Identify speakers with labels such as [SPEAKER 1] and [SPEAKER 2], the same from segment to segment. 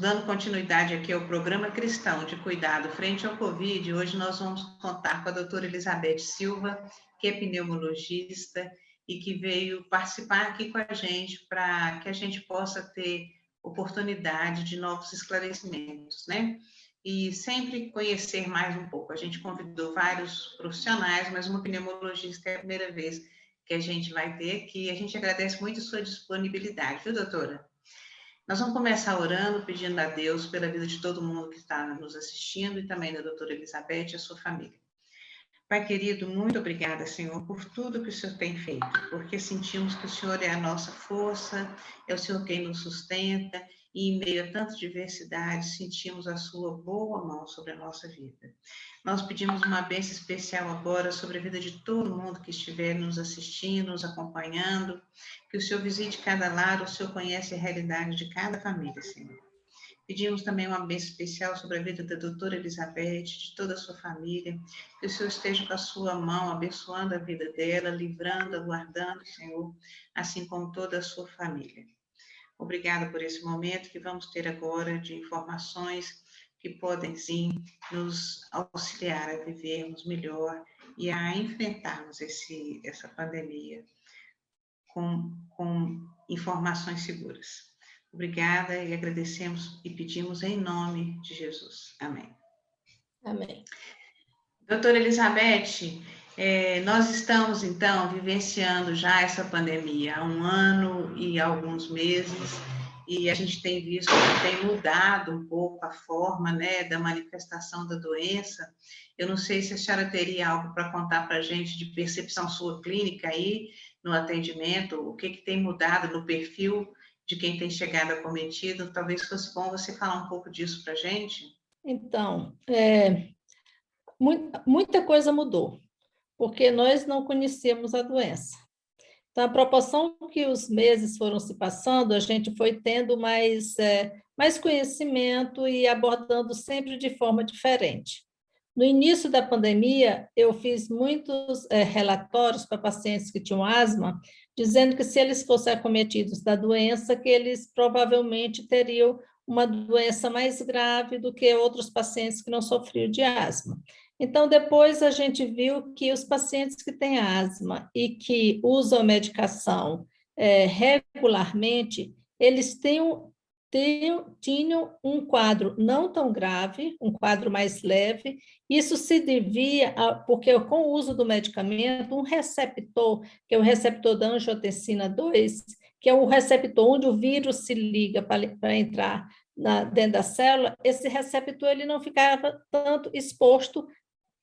[SPEAKER 1] dando continuidade aqui ao programa cristão de cuidado frente ao Covid, hoje nós vamos contar com a doutora Elizabeth Silva, que é pneumologista e que veio participar aqui com a gente para que a gente possa ter oportunidade de novos esclarecimentos, né? E sempre conhecer mais um pouco. A gente convidou vários profissionais, mas uma pneumologista é a primeira vez que a gente vai ter aqui. A gente agradece muito a sua disponibilidade, viu, doutora? Nós vamos começar orando, pedindo a Deus pela vida de todo mundo que está nos assistindo e também da doutora Elizabeth e a sua família. Pai querido, muito obrigada, Senhor, por tudo que o Senhor tem feito, porque sentimos que o Senhor é a nossa força, é o Senhor quem nos sustenta, e em meio a tanta diversidade, sentimos a sua boa mão sobre a nossa vida. Nós pedimos uma bênção especial agora sobre a vida de todo mundo que estiver nos assistindo, nos acompanhando, que o Senhor visite cada lar, o Senhor conhece a realidade de cada família, Senhor. Pedimos também uma bênção especial sobre a vida da doutora Elizabeth, de toda a sua família, que o Senhor esteja com a sua mão, abençoando a vida dela, livrando, guardando, Senhor, assim como toda a sua família. Obrigada por esse momento que vamos ter agora de informações que podem, sim, nos auxiliar a vivermos melhor e a enfrentarmos essa pandemia com informações seguras. Obrigada e agradecemos e pedimos em nome de Jesus. Amém.
[SPEAKER 2] Amém.
[SPEAKER 1] Doutora Elizabeth, nós estamos, então, vivenciando já essa pandemia há 1 ano e alguns meses, e a gente tem visto que tem mudado um pouco a forma, né, da manifestação da doença. Eu não sei se a senhora teria algo para contar para a gente de percepção sua clínica aí, no atendimento, o que tem mudado no perfil de quem tem chegado acometido. Talvez fosse bom você falar um pouco disso para a gente.
[SPEAKER 2] Então, muita coisa mudou, porque nós não conhecíamos a doença. Então, à proporção que os meses foram se passando, a gente foi tendo mais conhecimento e abordando sempre de forma diferente. No início da pandemia, eu fiz muitos relatórios para pacientes que tinham asma, dizendo que se eles fossem acometidos da doença, que eles provavelmente teriam uma doença mais grave do que outros pacientes que não sofriam de asma. Então, depois a gente viu que os pacientes que têm asma e que usam medicação regularmente, eles tinham um quadro não tão grave, um quadro mais leve. Isso se devia porque com o uso do medicamento, um receptor, que é o receptor da angiotensina 2, que é o receptor onde o vírus se liga para entrar dentro da célula, esse receptor ele não ficava tanto exposto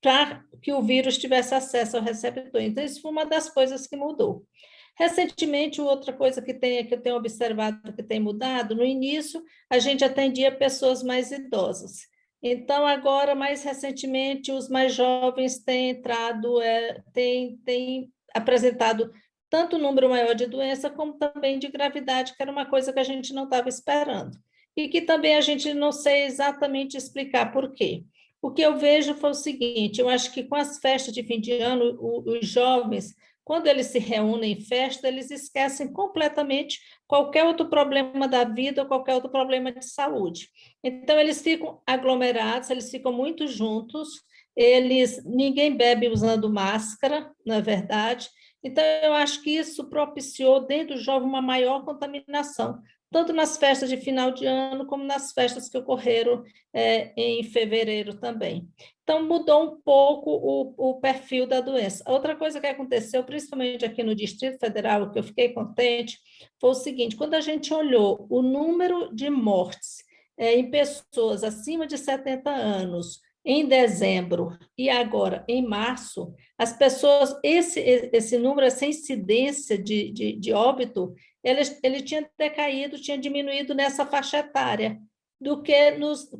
[SPEAKER 2] para que o vírus tivesse acesso ao receptor. Então, isso foi uma das coisas que mudou. Recentemente, outra coisa que eu tenho observado que tem mudado, no início, a gente atendia pessoas mais idosas. Então, agora, mais recentemente, os mais jovens têm entrado, têm apresentado tanto número maior de doença, como também de gravidade, que era uma coisa que a gente não estava esperando. E que também a gente não sei exatamente explicar por quê. O que eu vejo foi o seguinte, eu acho que com as festas de fim de ano, os jovens, quando eles se reúnem em festa, eles esquecem completamente qualquer outro problema da vida ou qualquer outro problema de saúde. Então, eles ficam aglomerados, eles ficam muito juntos, ninguém bebe usando máscara, na verdade. Então, eu acho que isso propiciou dentro do jovem uma maior contaminação, tanto nas festas de final de ano, como nas festas que ocorreram em fevereiro também. Então, mudou um pouco o perfil da doença. Outra coisa que aconteceu, principalmente aqui no Distrito Federal, que eu fiquei contente, foi o seguinte, quando a gente olhou o número de mortes em pessoas acima de 70 anos, em dezembro e agora em março, as pessoas, esse número, essa incidência de óbito, ele tinha decaído, tinha diminuído nessa faixa etária, do que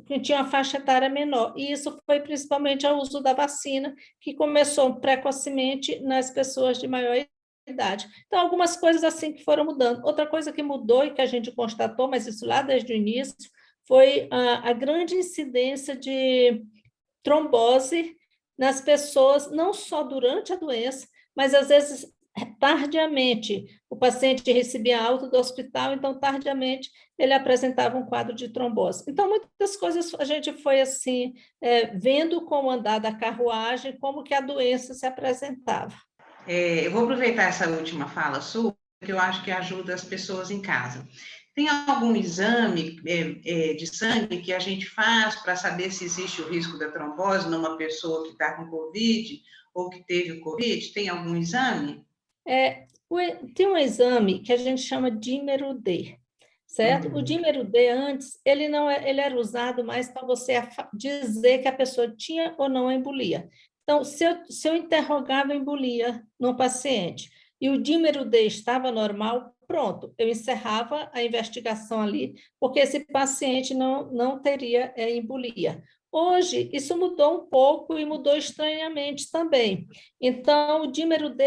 [SPEAKER 2] que tinha uma faixa etária menor. E isso foi principalmente ao uso da vacina, que começou precocemente nas pessoas de maior idade. Então, algumas coisas assim que foram mudando. Outra coisa que mudou e que a gente constatou, mas isso lá desde o início, foi a grande incidência de trombose nas pessoas, não só durante a doença, mas às vezes Tardiamente, o paciente recebia alta do hospital, então, tardiamente, ele apresentava um quadro de trombose. Então, muitas coisas a gente foi, assim, vendo como andar da carruagem, como que a doença se apresentava.
[SPEAKER 1] Eu vou aproveitar essa última fala sua, que eu acho que ajuda as pessoas em casa. Tem algum exame de sangue que a gente faz para saber se existe o risco da trombose numa pessoa que está com Covid ou que teve o Covid? Tem algum exame?
[SPEAKER 2] Tem um exame que a gente chama dímero D, certo? O dímero D antes, ele era usado mais para você dizer que a pessoa tinha ou não embolia. Então, se eu interrogava a embolia no paciente e o dímero D estava normal, pronto, eu encerrava a investigação ali, porque esse paciente não teria embolia. Hoje, isso mudou um pouco e mudou estranhamente também. Então, o dímero D,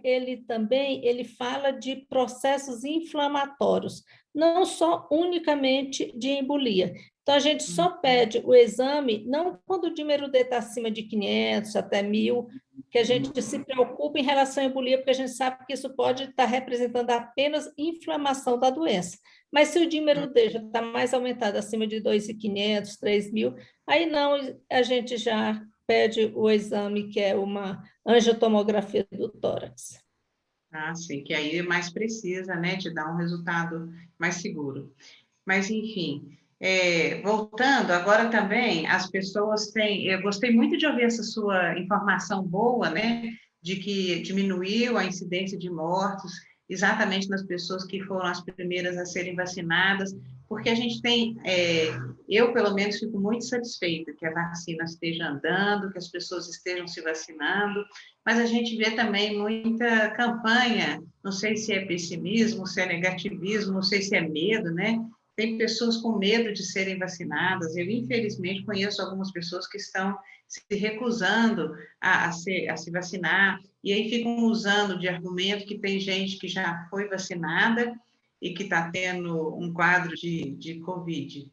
[SPEAKER 2] ele fala de processos inflamatórios, não só unicamente de embolia. Então, a gente só pede o exame, não quando o dímero D está acima de 500 até 1.000, que a gente se preocupa em relação à embolia, porque a gente sabe que isso pode estar representando apenas inflamação da doença. Mas se o dímero D já está mais aumentado, acima de 2.500, 3.000, aí não, a gente já pede o exame, que é uma angiotomografia do tórax.
[SPEAKER 1] Ah, sim, que aí é mais precisa, né, de dar um resultado mais seguro. Mas, enfim, voltando, agora também as pessoas têm. Eu gostei muito de ouvir essa sua informação boa, né, de que diminuiu a incidência de mortos exatamente nas pessoas que foram as primeiras a serem vacinadas, porque a gente tem. Eu, pelo menos, fico muito satisfeita que a vacina esteja andando, que as pessoas estejam se vacinando, mas a gente vê também muita campanha, não sei se é pessimismo, se é negativismo, não sei se é medo, né? Tem pessoas com medo de serem vacinadas. Eu, infelizmente, conheço algumas pessoas que estão se recusando a se vacinar, e aí ficam usando de argumento que tem gente que já foi vacinada e que está tendo um quadro de Covid.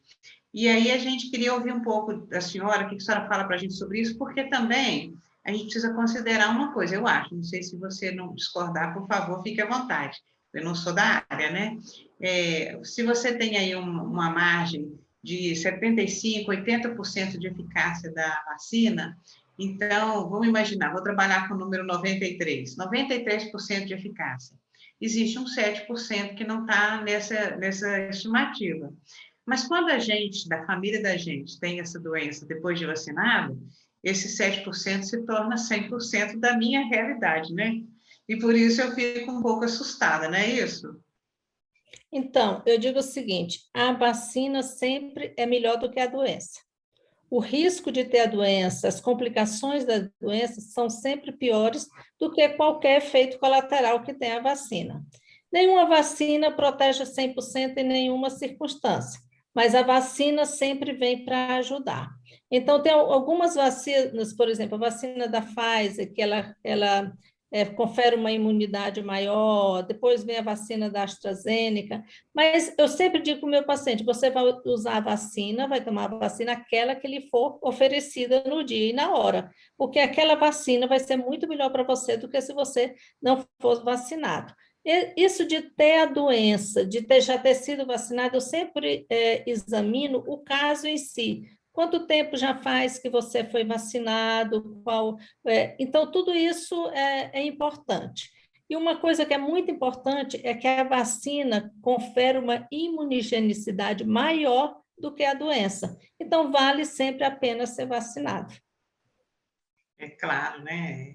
[SPEAKER 1] E aí a gente queria ouvir um pouco da senhora, o que a senhora fala para a gente sobre isso, porque também a gente precisa considerar uma coisa, eu acho, não sei se você não discordar, por favor, fique à vontade. Eu não sou da área, né? Se você tem aí uma margem de 75%, 80% de eficácia da vacina, então, vamos imaginar, vou trabalhar com o número 93% de eficácia. Existe um 7% que não está nessa estimativa. Mas quando a gente, da família da gente, tem essa doença depois de vacinado, esse 7% se torna 100% da minha realidade, né? E por isso eu fico um pouco assustada, não é isso?
[SPEAKER 2] Então, eu digo o seguinte: a vacina sempre é melhor do que a doença. O risco de ter a doença, as complicações da doença são sempre piores do que qualquer efeito colateral que tem a vacina. Nenhuma vacina protege 100% em nenhuma circunstância, mas a vacina sempre vem para ajudar. Então, tem algumas vacinas, por exemplo, a vacina da Pfizer, que ela confere uma imunidade maior, depois vem a vacina da AstraZeneca, mas eu sempre digo para o meu paciente: você vai usar a vacina, vai tomar a vacina aquela que lhe for oferecida no dia e na hora, porque aquela vacina vai ser muito melhor para você do que se você não for vacinado. Isso de ter a doença, já ter sido vacinado, eu sempre examino o caso em si. Quanto tempo já faz que você foi vacinado? Então, tudo isso é importante. E uma coisa que é muito importante é que a vacina confere uma imunogenicidade maior do que a doença. Então, vale sempre a pena ser vacinado.
[SPEAKER 1] É claro, né?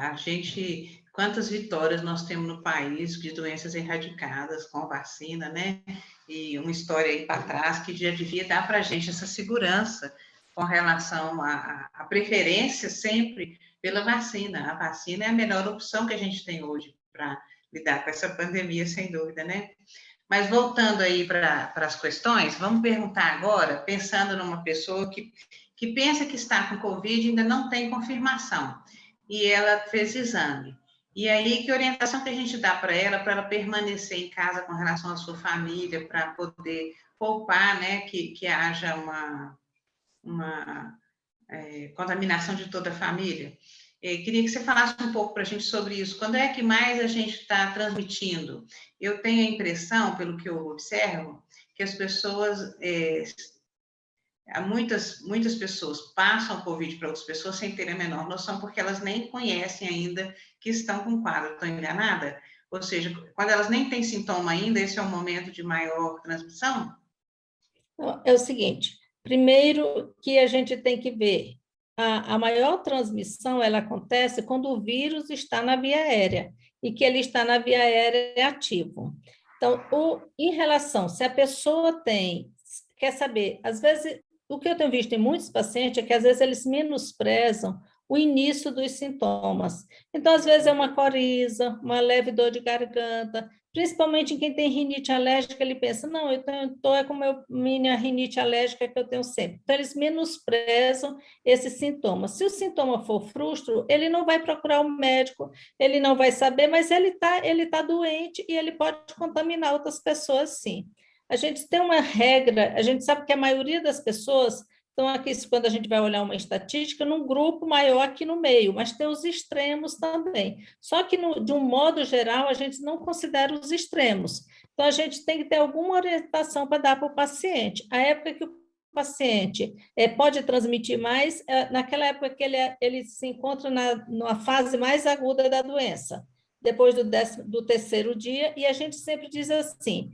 [SPEAKER 1] A gente, quantas vitórias nós temos no país de doenças erradicadas com vacina, né? E uma história aí para trás que já devia dar para a gente essa segurança com relação à preferência sempre pela vacina. A vacina é a melhor opção que a gente tem hoje para lidar com essa pandemia, sem dúvida, né? Mas voltando aí para as questões, vamos perguntar agora, pensando numa pessoa que pensa que está com Covid e ainda não tem confirmação, e ela fez exame. E aí, que orientação que a gente dá para ela permanecer em casa com relação à sua família, para poder poupar, né, que haja uma contaminação de toda a família? Queria que você falasse um pouco para a gente sobre isso. Quando é que mais a gente está transmitindo? Eu tenho a impressão, pelo que eu observo, que as pessoas, muitas pessoas passam o Covid para outras pessoas sem terem a menor noção, porque elas nem conhecem ainda que estão com quadro. Estou enganada? Ou seja, quando elas nem têm sintoma ainda, esse é o momento de maior transmissão?
[SPEAKER 2] É o seguinte, primeiro que a gente tem que ver, a maior transmissão, ela acontece quando o vírus está na via aérea, e que ele está na via aérea ativo. Então, em relação, se a pessoa quer saber, às vezes, o que eu tenho visto em muitos pacientes é que às vezes eles menosprezam o início dos sintomas. Então, às vezes é uma coriza, uma leve dor de garganta, principalmente em quem tem rinite alérgica, ele pensa, não, eu estou com minha rinite alérgica que eu tenho sempre. Então, eles menosprezam esses sintomas. Se o sintoma for frustro, ele não vai procurar um médico, ele não vai saber, mas ele tá doente e ele pode contaminar outras pessoas, sim. A gente tem uma regra, a gente sabe que a maioria das pessoas estão aqui, quando a gente vai olhar uma estatística, num grupo maior aqui no meio, mas tem os extremos também. Só que, de um modo geral, a gente não considera os extremos. Então, a gente tem que ter alguma orientação para dar para o paciente. A época que o paciente pode transmitir mais, naquela época que ele se encontra numa fase mais aguda da doença, depois do terceiro dia, e a gente sempre diz assim,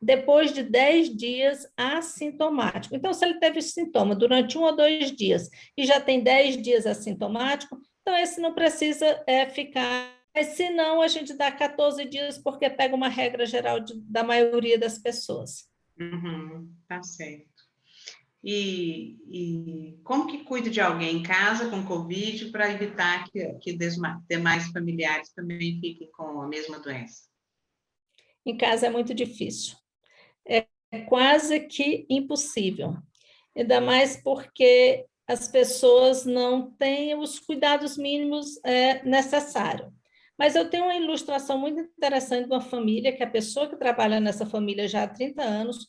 [SPEAKER 2] depois de 10 dias assintomático. Então, se ele teve sintoma durante 1 ou 2 dias e já tem 10 dias assintomático, então esse não precisa ficar. Mas se não, a gente dá 14 dias, porque pega uma regra geral da maioria das pessoas.
[SPEAKER 1] Uhum, tá certo. E como que cuida de alguém em casa com Covid para evitar que demais familiares também fiquem com a mesma doença?
[SPEAKER 2] Em casa é muito difícil. É quase que impossível. Ainda mais porque as pessoas não têm os cuidados mínimos necessários. Mas eu tenho uma ilustração muito interessante de uma família, que a pessoa que trabalha nessa família já há 30 anos,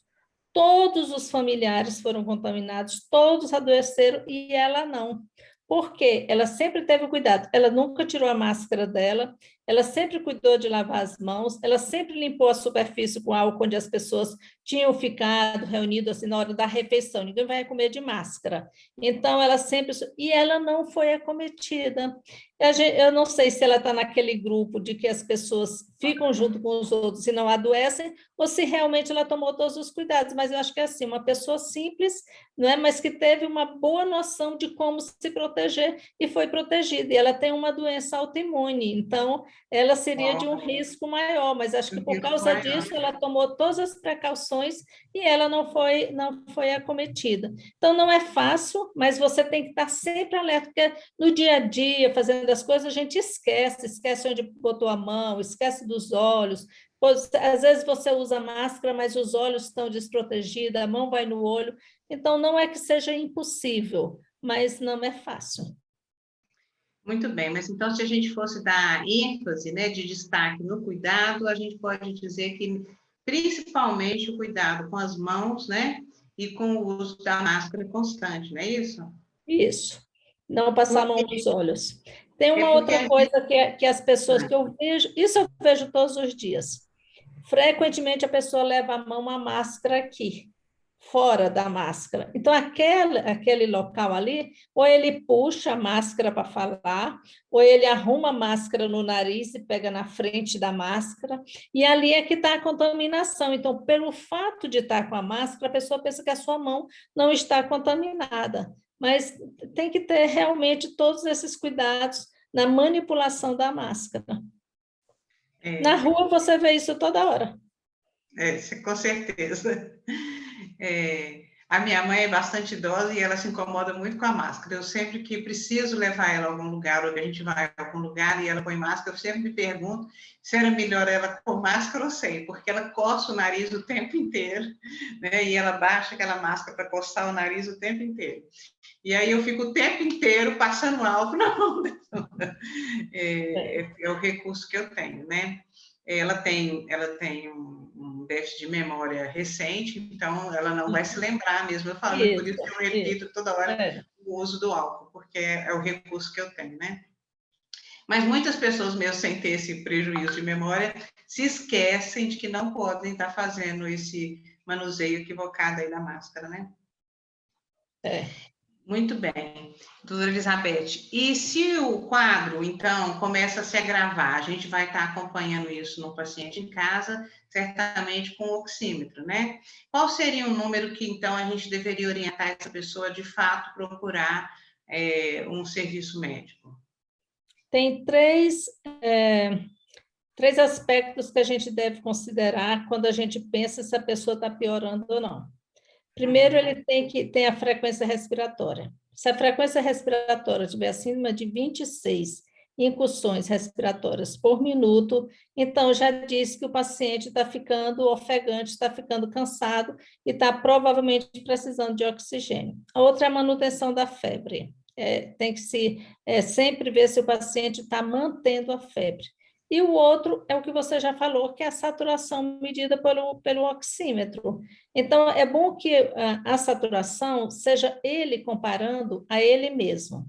[SPEAKER 2] todos os familiares foram contaminados, todos adoeceram e ela não. Por quê? Ela sempre teve cuidado, ela nunca tirou a máscara dela, ela sempre cuidou de lavar as mãos, ela sempre limpou a superfície com álcool onde as pessoas tinham ficado reunidas assim, na hora da refeição, ninguém vai comer de máscara. Então, ela sempre. E ela não foi acometida. Eu não sei se ela está naquele grupo de que as pessoas ficam junto com os outros e não adoecem, ou se realmente ela tomou todos os cuidados, mas eu acho que é assim, uma pessoa simples, não é? Mas que teve uma boa noção de como se proteger e foi protegida. E ela tem uma doença autoimune, então ela seria de um risco maior, mas acho que
[SPEAKER 1] Um
[SPEAKER 2] por
[SPEAKER 1] risco
[SPEAKER 2] causa
[SPEAKER 1] maior.
[SPEAKER 2] disso ela tomou todas as precauções e ela não foi acometida. Então não é fácil, mas você tem que estar sempre alerta, porque no dia a dia, fazendo as coisas, a gente esquece onde botou a mão, esquece dos olhos. Às vezes você usa máscara, mas os olhos estão desprotegidos, a mão vai no olho. Então não é que seja impossível, mas não é fácil.
[SPEAKER 1] Muito bem, mas então, se a gente fosse dar ênfase, né, de destaque no cuidado, a gente pode dizer que, principalmente, o cuidado com as mãos, né, e com o uso da máscara constante, não é isso?
[SPEAKER 2] Isso, não passar a mão
[SPEAKER 1] Porque,
[SPEAKER 2] nos olhos. Tem
[SPEAKER 1] é
[SPEAKER 2] uma
[SPEAKER 1] porque
[SPEAKER 2] outra
[SPEAKER 1] a gente...
[SPEAKER 2] coisa que as pessoas que eu vejo, isso eu vejo todos os dias. Frequentemente a pessoa leva a mão a máscara aqui, fora da máscara. Então, aquele local ali, ou ele puxa a máscara para falar, ou ele arruma a máscara no nariz e pega na frente da máscara, e ali é que está a contaminação. Então, pelo fato de estar com a máscara, a pessoa pensa que a sua mão não está contaminada. Mas tem que ter realmente todos esses cuidados na manipulação da máscara. Na
[SPEAKER 1] É,
[SPEAKER 2] rua você vê isso toda hora.
[SPEAKER 1] com certeza. A minha mãe é bastante idosa e ela se incomoda muito com a máscara. Eu sempre que preciso levar ela a algum lugar, ou que a gente vai a algum lugar e ela põe máscara, eu sempre me pergunto se era melhor ela com máscara ou sem, porque ela coça o nariz o tempo inteiro, né? E ela baixa aquela máscara para coçar o nariz o tempo inteiro. E aí eu fico o tempo inteiro passando álcool na mão dela. É o recurso que eu tenho, né? Ela tem um déficit de memória recente, então ela não vai se lembrar mesmo. Eu falo, por isso que
[SPEAKER 2] Isso,
[SPEAKER 1] eu repito
[SPEAKER 2] isso.
[SPEAKER 1] toda hora
[SPEAKER 2] É,
[SPEAKER 1] o uso do álcool, porque é o recurso que eu tenho, né? Mas muitas pessoas, mesmo sem ter esse prejuízo de memória, se esquecem de que não podem estar fazendo esse manuseio equivocado aí da máscara, né? Muito bem, doutora Elizabeth. E se o quadro, então, começa a se agravar, a gente vai estar acompanhando isso no paciente em casa, certamente com o oxímetro, né? Qual seria o número que, então, a gente deveria orientar essa pessoa a, de fato, procurar um serviço médico?
[SPEAKER 2] Tem três aspectos que a gente deve considerar quando a gente pensa se a pessoa está piorando ou não. Primeiro, ele tem que ter a frequência respiratória. Se a frequência respiratória estiver acima de 26 incursões respiratórias por minuto, então já diz que o paciente está ficando ofegante, está ficando cansado e está provavelmente precisando de oxigênio. A outra é a manutenção da febre. Tem que sempre ver se o paciente está mantendo a febre. E o outro é o que você já falou, que é a saturação medida pelo oxímetro. Então, é bom que a saturação seja ele comparando a ele mesmo.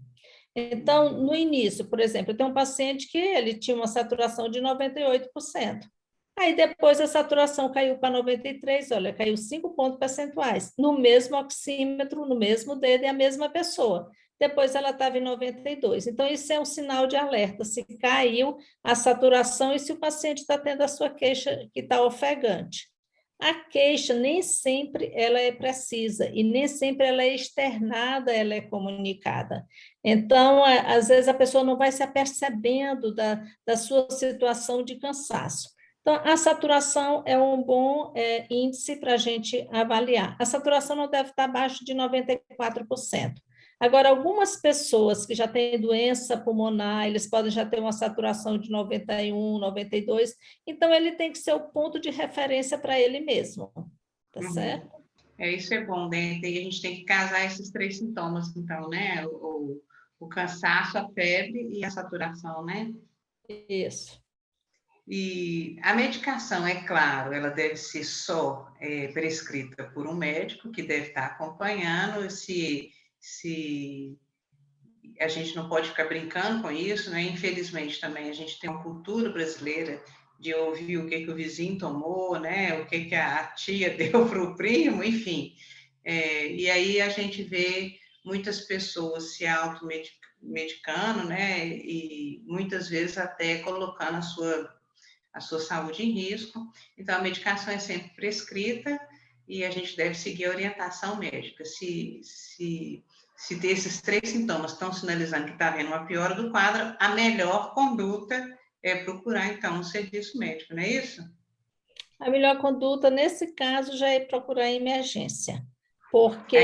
[SPEAKER 2] Então, no início, por exemplo, eu tenho um paciente que ele tinha uma saturação de 98%. Aí depois a saturação caiu para 93%, olha, caiu 5 pontos percentuais, no mesmo oxímetro, no mesmo dedo, é a mesma pessoa. Depois ela estava em 92%. Então, isso é um sinal de alerta, se caiu a saturação e se o paciente está tendo a sua queixa que está ofegante. A queixa nem sempre ela é precisa e nem sempre ela é externada, ela é comunicada. Então, às vezes a pessoa não vai se apercebendo da sua situação de cansaço. Então, a saturação é um bom índice para a gente avaliar. A saturação não deve estar abaixo de 94%. Agora, algumas pessoas que já têm doença pulmonar, eles podem já ter uma saturação de 91, 92, então ele tem que ser o ponto de referência para ele mesmo, tá certo?
[SPEAKER 1] Isso é bom, né? E a gente tem que casar esses três sintomas, então, né? O cansaço, a febre e a saturação, né?
[SPEAKER 2] Isso.
[SPEAKER 1] E a medicação, é claro, ela deve ser só prescrita por um médico que deve estar acompanhando, se a gente não pode ficar brincando com isso, né? Infelizmente também a gente tem uma cultura brasileira de ouvir o que o vizinho tomou, né? O que a tia deu para o primo, enfim. E aí a gente vê muitas pessoas se automedicando, né? E muitas vezes até colocando a sua saúde em risco. Então, a medicação é sempre prescrita e a gente deve seguir a orientação médica. Se desses três sintomas estão sinalizando que está havendo uma piora do quadro, a melhor conduta é procurar, então, um serviço médico, não é isso?
[SPEAKER 2] A melhor conduta, nesse caso, já é procurar a emergência. Porque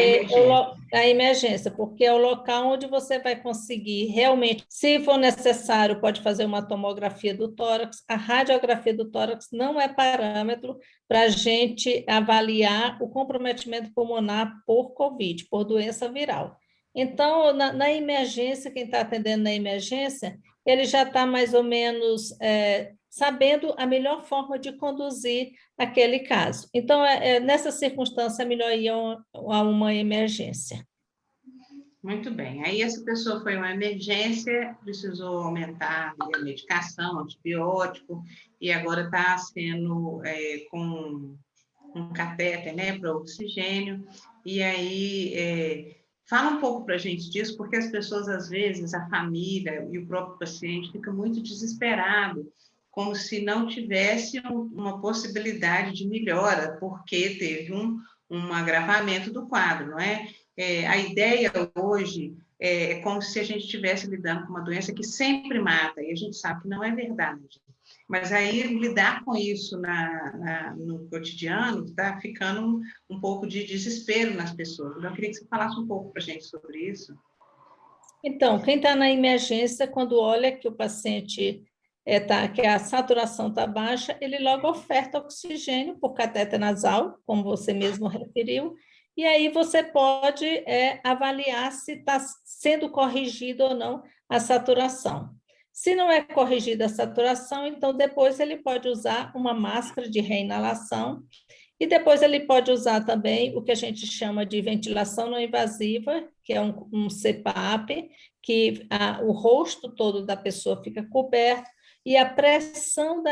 [SPEAKER 2] é o local onde você vai conseguir realmente, se for necessário, pode fazer uma tomografia do tórax. A radiografia do tórax não é parâmetro para a gente avaliar o comprometimento pulmonar por COVID, por doença viral. Então, na emergência, quem está atendendo na emergência, ele já está mais ou menos sabendo a melhor forma de conduzir aquele caso. Então, nessa circunstância, é melhor ir a uma emergência.
[SPEAKER 1] Muito bem. Aí essa pessoa foi uma emergência, precisou aumentar a medicação, antibiótico, e agora está sendo com um catéter, né, para oxigênio. E aí, fala um pouco para a gente disso, porque as pessoas, às vezes, a família e o próprio paciente ficam muito desesperados, como se não tivesse uma possibilidade de melhora, porque teve um agravamento do quadro, não é? A ideia hoje é como se a gente estivesse lidando com uma doença que sempre mata, e a gente sabe que não é verdade. Mas aí lidar com isso no cotidiano está ficando um pouco de desespero nas pessoas. Então, eu queria que você falasse um pouco para a gente sobre isso.
[SPEAKER 2] Então, quem está na emergência, quando olha que o paciente que a saturação está baixa, ele logo oferta oxigênio por catéter nasal, como você mesmo referiu, e aí você pode avaliar se está sendo corrigido ou não a saturação. Se não é corrigida a saturação, então depois ele pode usar uma máscara de reinalação e depois ele pode usar também o que a gente chama de ventilação não invasiva, que é um CPAP, que o rosto todo da pessoa fica coberto e a pressão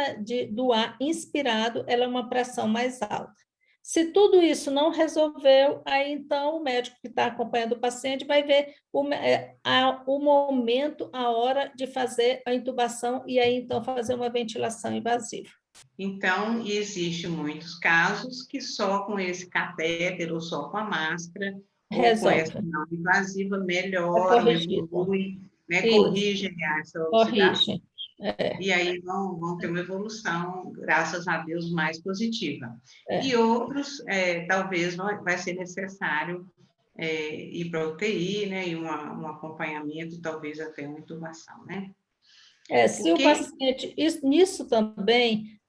[SPEAKER 2] do ar inspirado, ela é uma pressão mais alta. Se tudo isso não resolveu, aí então o médico que está acompanhando o paciente vai ver o momento, a hora de fazer a intubação e aí então fazer uma ventilação invasiva.
[SPEAKER 1] Então, existe muitos casos que só com esse catéter ou só com a máscara ou com essa
[SPEAKER 2] Resolve.
[SPEAKER 1] não invasiva
[SPEAKER 2] É
[SPEAKER 1] melhoram,
[SPEAKER 2] corrigido.
[SPEAKER 1] evoluem, né,
[SPEAKER 2] Isso,
[SPEAKER 1] corrigem essa oxidação.
[SPEAKER 2] corrige. É,
[SPEAKER 1] E aí vão ter uma evolução, graças a Deus, mais positiva. E
[SPEAKER 2] é.
[SPEAKER 1] outros, talvez vai ser necessário ir para a UTI, né, e um acompanhamento, talvez até uma intubação, né?
[SPEAKER 2] Se o
[SPEAKER 1] Porque
[SPEAKER 2] paciente,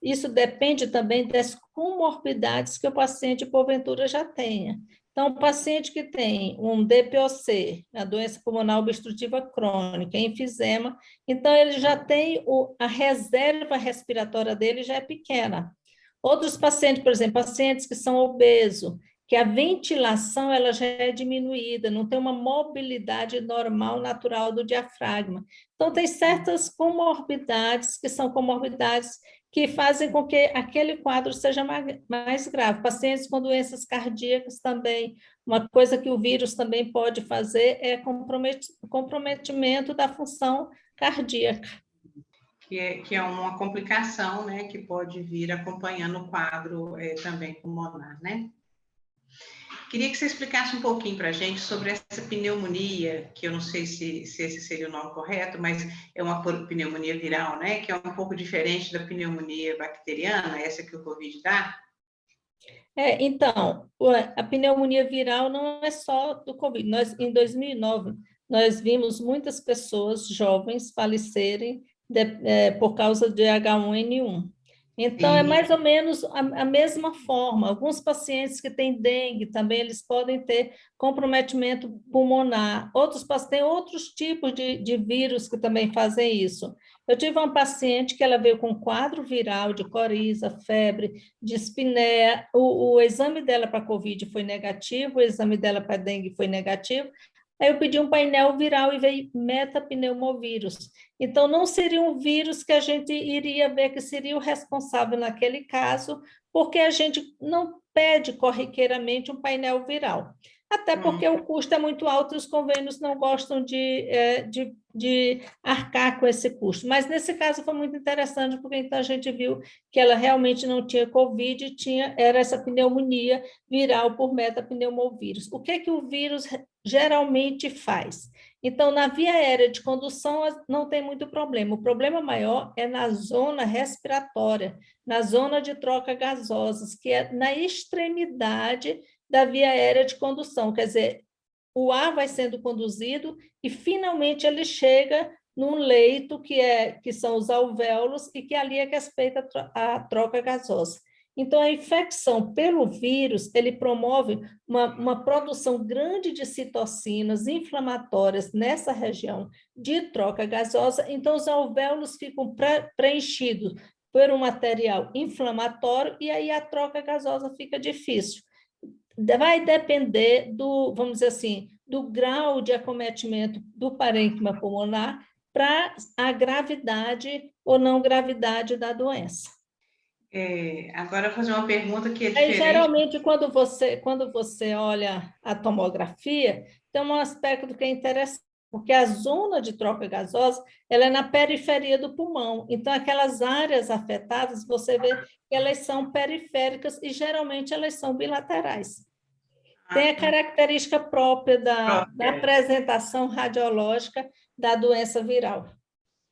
[SPEAKER 2] isso depende também das comorbidades que o paciente, porventura, já tenha. Então, o paciente que tem um DPOC, a doença pulmonar obstrutiva crônica, enfisema, então ele já tem a reserva respiratória dele já é pequena. Outros pacientes, por exemplo, pacientes que são obesos, que a ventilação ela já é diminuída, não tem uma mobilidade normal, natural do diafragma. Então, tem certas comorbidades que são comorbidades que fazem com que aquele quadro seja mais grave. Pacientes com doenças cardíacas também, uma coisa que o vírus também pode fazer é comprometimento da função cardíaca.
[SPEAKER 1] que é uma complicação, né, que pode vir acompanhando o quadro também pulmonar, né? Queria que você explicasse um pouquinho para a gente sobre essa pneumonia, que eu não sei se esse seria o nome correto, mas é uma pneumonia viral, né? Que é um pouco diferente da pneumonia bacteriana, essa que o Covid dá.
[SPEAKER 2] Então, a pneumonia viral não é só do Covid. Em 2009, nós vimos muitas pessoas jovens falecerem por causa de H1N1. Então, é mais ou menos a mesma forma. Alguns pacientes que têm dengue também, eles podem ter comprometimento pulmonar. Outros pacientes têm outros tipos de vírus que também fazem isso. Eu tive uma paciente que ela veio com quadro viral de coriza, febre, dispneia. O exame dela para Covid foi negativo, o exame dela para dengue foi negativo. Aí eu pedi um painel viral e veio metapneumovírus. Então, não seria um vírus que a gente iria ver que seria o responsável naquele caso, porque a gente não pede corriqueiramente um painel viral. Até porque o custo é muito alto e os convênios não gostam de arcar com esse custo. Mas, nesse caso, foi muito interessante, porque então a gente viu que ela realmente não tinha Covid, era essa pneumonia viral por metapneumovírus. O que o vírus geralmente faz? Então, na via aérea de condução, não tem muito problema. O problema maior é na zona respiratória, na zona de troca gasosas, que é na extremidade da via aérea de condução. Quer dizer, o ar vai sendo conduzido e, finalmente, ele chega num leito que são os alvéolos e que ali é que é feita a troca gasosa. Então, a infecção pelo vírus, ele promove uma produção grande de citocinas inflamatórias nessa região de troca gasosa, então os alvéolos ficam preenchidos por um material inflamatório e aí a troca gasosa fica difícil. Vai depender vamos dizer assim, do grau de acometimento do parênquima pulmonar para a gravidade ou não gravidade da doença.
[SPEAKER 1] Agora, eu vou fazer uma pergunta que é
[SPEAKER 2] Aí,
[SPEAKER 1] diferente.
[SPEAKER 2] geralmente, quando você olha a tomografia, tem um aspecto que é interessante, porque a zona de troca gasosa ela é na periferia do pulmão. Então, aquelas áreas afetadas, você vê que elas são periféricas e, geralmente, elas são bilaterais. Tem a característica própria da apresentação radiológica da doença viral.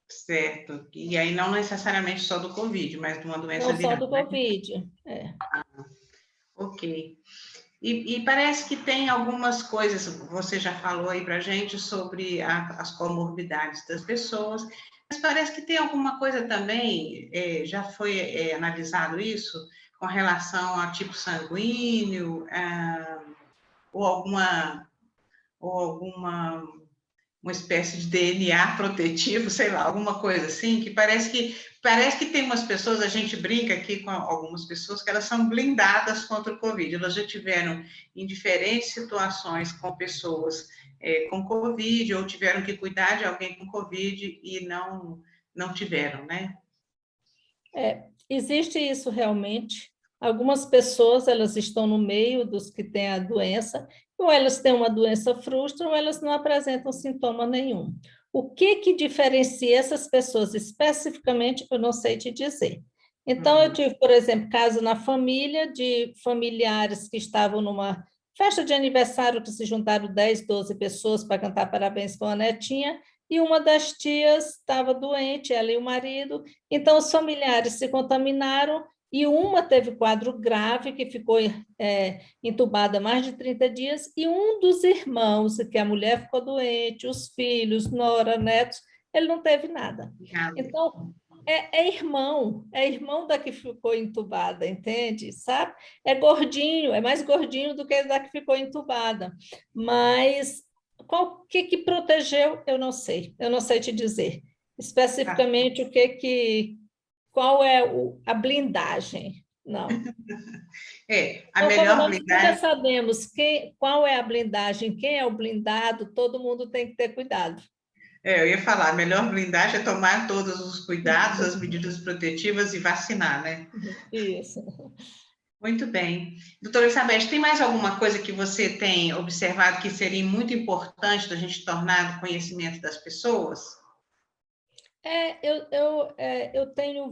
[SPEAKER 1] Certo. E aí não necessariamente só do Covid, mas de uma doença
[SPEAKER 2] Não só
[SPEAKER 1] viral,
[SPEAKER 2] do
[SPEAKER 1] né?
[SPEAKER 2] Covid.
[SPEAKER 1] Ok. E parece que tem algumas coisas, você já falou aí para a gente sobre as comorbidades das pessoas, mas parece que tem alguma coisa também, já foi analisado isso, com relação a tipo sanguíneo, ou alguma uma espécie de DNA protetivo, sei lá, alguma coisa assim, que parece que tem umas pessoas, a gente brinca aqui com algumas pessoas, que elas são blindadas contra o Covid, elas já tiveram em diferentes situações com pessoas com Covid, ou tiveram que cuidar de alguém com Covid e não tiveram, né?
[SPEAKER 2] Existe isso realmente. Algumas pessoas, elas estão no meio dos que têm a doença, ou elas têm uma doença frustra, ou elas não apresentam sintoma nenhum. O que que diferencia essas pessoas especificamente, eu não sei te dizer. Então, eu tive, por exemplo, caso na família de familiares que estavam numa festa de aniversário, que se juntaram 10, 12 pessoas para cantar parabéns com a netinha, e uma das tias estava doente, ela e o marido, então os familiares se contaminaram e uma teve quadro grave, que ficou entubada mais de 30 dias, e um dos irmãos, que a mulher ficou doente, os filhos, nora, netos, ele não teve nada. Então, é irmão da que ficou entubada, entende? Sabe? É gordinho, é mais gordinho do que da que ficou entubada. Mas qual que protegeu, eu não sei te dizer. Especificamente qual é a blindagem? Não.
[SPEAKER 1] A
[SPEAKER 2] Então, como
[SPEAKER 1] melhor
[SPEAKER 2] nós nunca
[SPEAKER 1] blindagem.
[SPEAKER 2] sabemos qual é a blindagem, quem é o blindado, todo mundo tem que ter cuidado.
[SPEAKER 1] Eu ia falar, a melhor blindagem é tomar todos os cuidados, as medidas protetivas e vacinar, né?
[SPEAKER 2] Isso.
[SPEAKER 1] Muito bem. Doutora Elizabeth, tem mais alguma coisa que você tem observado que seria muito importante da gente tornar do conhecimento das pessoas?
[SPEAKER 2] Eu tenho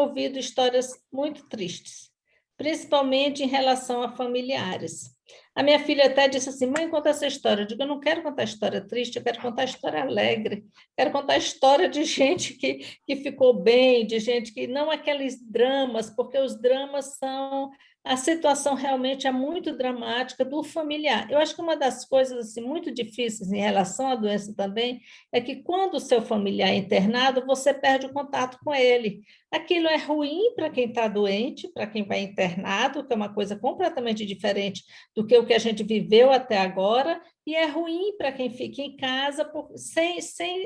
[SPEAKER 2] ouvido histórias muito tristes, principalmente em relação a familiares. A minha filha até disse assim: mãe, conta essa história. Eu digo: eu não quero contar história triste, eu quero contar história alegre, quero contar história de gente que ficou bem, de gente que não aqueles dramas, porque os dramas são. A situação realmente é muito dramática do familiar. Eu acho que uma das coisas assim, muito difíceis em relação à doença também é que quando o seu familiar é internado, você perde o contato com ele. Aquilo é ruim para quem está doente, para quem vai internado, que é uma coisa completamente diferente do que o que a gente viveu até agora, e é ruim para quem fica em casa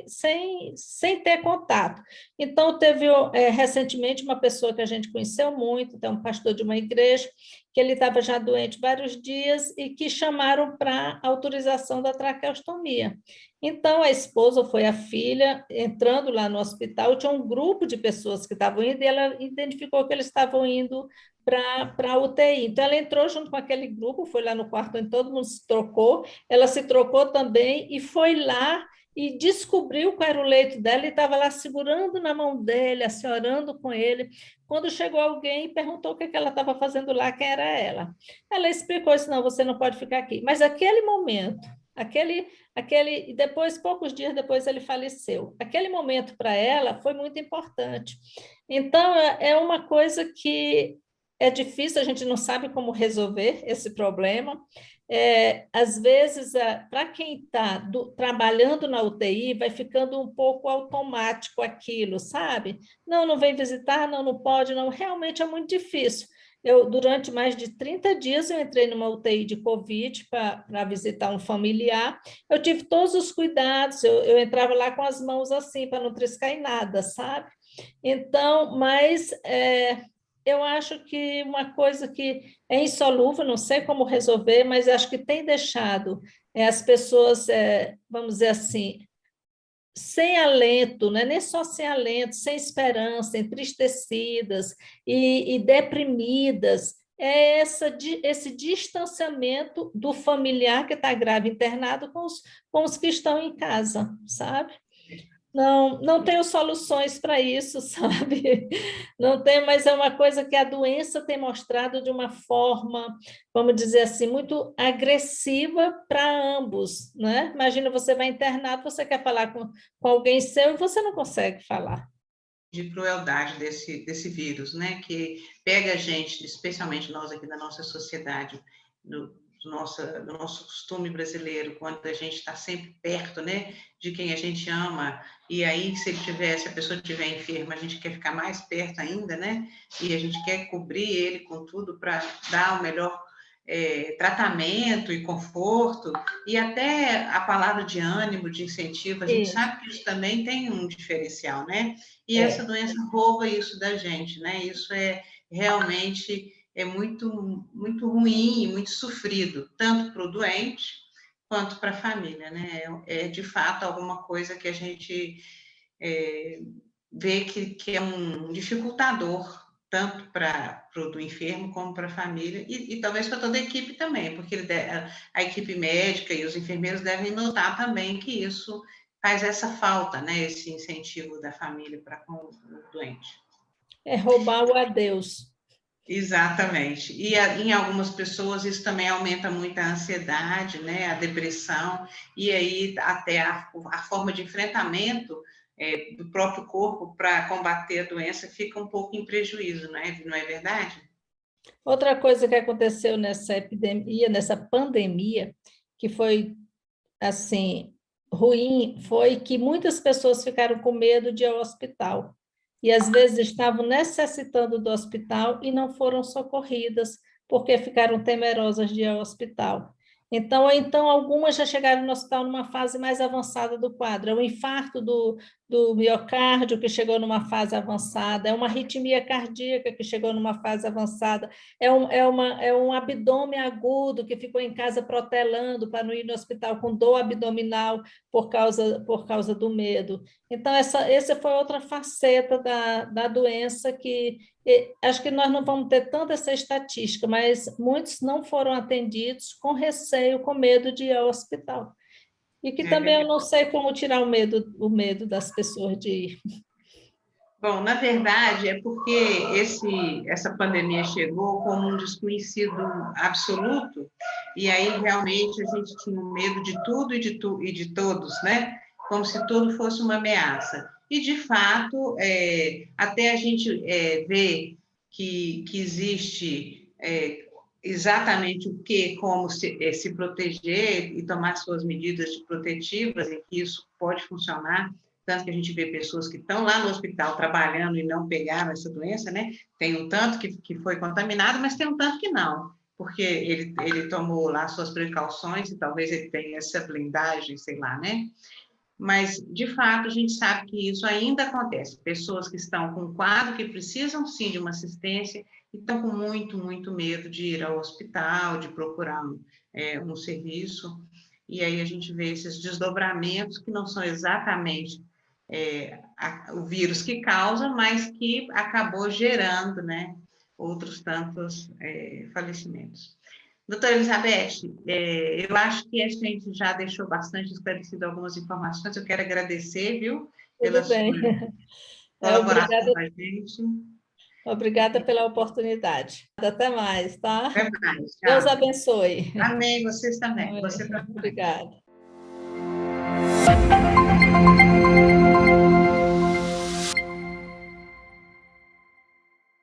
[SPEAKER 2] sem ter contato. Então, teve recentemente uma pessoa que a gente conheceu muito, um pastor de uma igreja, que ele estava já doente vários dias e que chamaram para autorização da traqueostomia. Então, a esposa foi a filha, entrando lá no hospital, tinha um grupo de pessoas que estavam indo, e ela identificou que eles estavam indo para a UTI. Então, ela entrou junto com aquele grupo, foi lá no quarto onde todo mundo se trocou, ela se trocou também e foi lá e descobriu qual era o leito dela e estava lá segurando na mão dele, assim, orando com ele. Quando chegou alguém e perguntou o que ela estava fazendo lá, quem era ela. Ela explicou isso: não, você não pode ficar aqui. Mas aquele momento, e depois, poucos dias depois, ele faleceu. Aquele momento para ela foi muito importante. Então, é uma coisa que é difícil, a gente não sabe como resolver esse problema. Às vezes, para quem está trabalhando na UTI, vai ficando um pouco automático aquilo, sabe? Não, não vem visitar, não, não pode, não. Realmente é muito difícil. Durante mais de 30 dias, eu entrei numa UTI de Covid para visitar um familiar. Eu tive todos os cuidados, eu entrava lá com as mãos assim, para não triscar em nada, sabe? Então, eu acho que uma coisa que é insolúvel, não sei como resolver, mas acho que tem deixado as pessoas, vamos dizer assim, sem alento, né? Nem só sem alento, sem esperança, entristecidas e deprimidas. Esse distanciamento do familiar que está grave internado com os que estão em casa, sabe? Não tenho soluções para isso, sabe? Não tem, mas é uma coisa que a doença tem mostrado de uma forma, vamos dizer assim, muito agressiva para ambos, né? Imagina, você vai internado, você quer falar com alguém seu e você não consegue falar.
[SPEAKER 1] De crueldade desse vírus, né? Que pega a gente, especialmente nós aqui da nossa sociedade, do nosso costume brasileiro, quando a gente está sempre perto, né, de quem a gente ama, e aí, se a pessoa estiver enferma, a gente quer ficar mais perto ainda, né, e a gente quer cobrir ele com tudo para dar o melhor tratamento e conforto, e até a palavra de ânimo, de incentivo, a gente sabe que isso também tem um diferencial, né, e essa doença rouba isso da gente, né, isso realmente muito, muito ruim e muito sofrido, tanto para o doente, quanto para a família, né? É de fato alguma coisa que a gente vê que é um dificultador, tanto para o enfermo como para a família, e talvez para toda a equipe também, porque a equipe médica e os enfermeiros devem notar também que isso faz essa falta, né? Esse incentivo da família para com o doente.
[SPEAKER 2] É roubar o adeus.
[SPEAKER 1] Exatamente. E em algumas pessoas isso também aumenta muito a ansiedade, né, a depressão, e aí até a forma de enfrentamento do próprio corpo para combater a doença fica um pouco em prejuízo, não é verdade?
[SPEAKER 2] Outra coisa que aconteceu nessa epidemia, nessa pandemia, que foi assim ruim, foi que muitas pessoas ficaram com medo de ir ao hospital e às vezes estavam necessitando do hospital e não foram socorridas porque ficaram temerosas de ir ao hospital. Então algumas já chegaram no hospital numa fase mais avançada do quadro. É um infarto do miocárdio que chegou numa fase avançada, é uma arritmia cardíaca que chegou numa fase avançada, é um abdômen agudo que ficou em casa protelando para não ir no hospital com dor abdominal por causa do medo. Então, essa foi outra faceta da doença que acho que nós não vamos ter tanta essa estatística, mas muitos não foram atendidos com receio, com medo de ir ao hospital. E que também eu não sei como tirar o medo das pessoas de ir.
[SPEAKER 1] Bom, na verdade, é porque essa pandemia chegou como um desconhecido absoluto, e aí realmente a gente tinha medo de tudo e de todos, né? Como se tudo fosse uma ameaça. E, de fato, até a gente ver que existe exatamente o que, como se proteger e tomar suas medidas protetivas, e que isso pode funcionar. Tanto que a gente vê pessoas que estão lá no hospital trabalhando e não pegaram essa doença, né? Tem um tanto que foi contaminado, mas tem um tanto que não, porque ele tomou lá suas precauções e talvez ele tenha essa blindagem, sei lá, né? Mas, de fato, a gente sabe que isso ainda acontece. Pessoas que estão com um quadro que precisam, sim, de uma assistência e estão com muito, muito medo de ir ao hospital, de procurar um serviço. E aí a gente vê esses desdobramentos que não são exatamente o vírus que causa, mas que acabou gerando, né, outros tantos falecimentos. Doutora Elizabeth, eu acho que a gente já deixou bastante esclarecido algumas informações. Eu quero agradecer, viu, pela
[SPEAKER 2] Tudo
[SPEAKER 1] sua
[SPEAKER 2] bem.
[SPEAKER 1] colaboração
[SPEAKER 2] Obrigada,
[SPEAKER 1] com a gente.
[SPEAKER 2] obrigada pela oportunidade. Até mais, tá?
[SPEAKER 1] Até mais,
[SPEAKER 2] Deus
[SPEAKER 1] tchau.
[SPEAKER 2] abençoe.
[SPEAKER 1] Amém, vocês também.
[SPEAKER 2] Amém.
[SPEAKER 1] Você também.
[SPEAKER 2] Obrigada.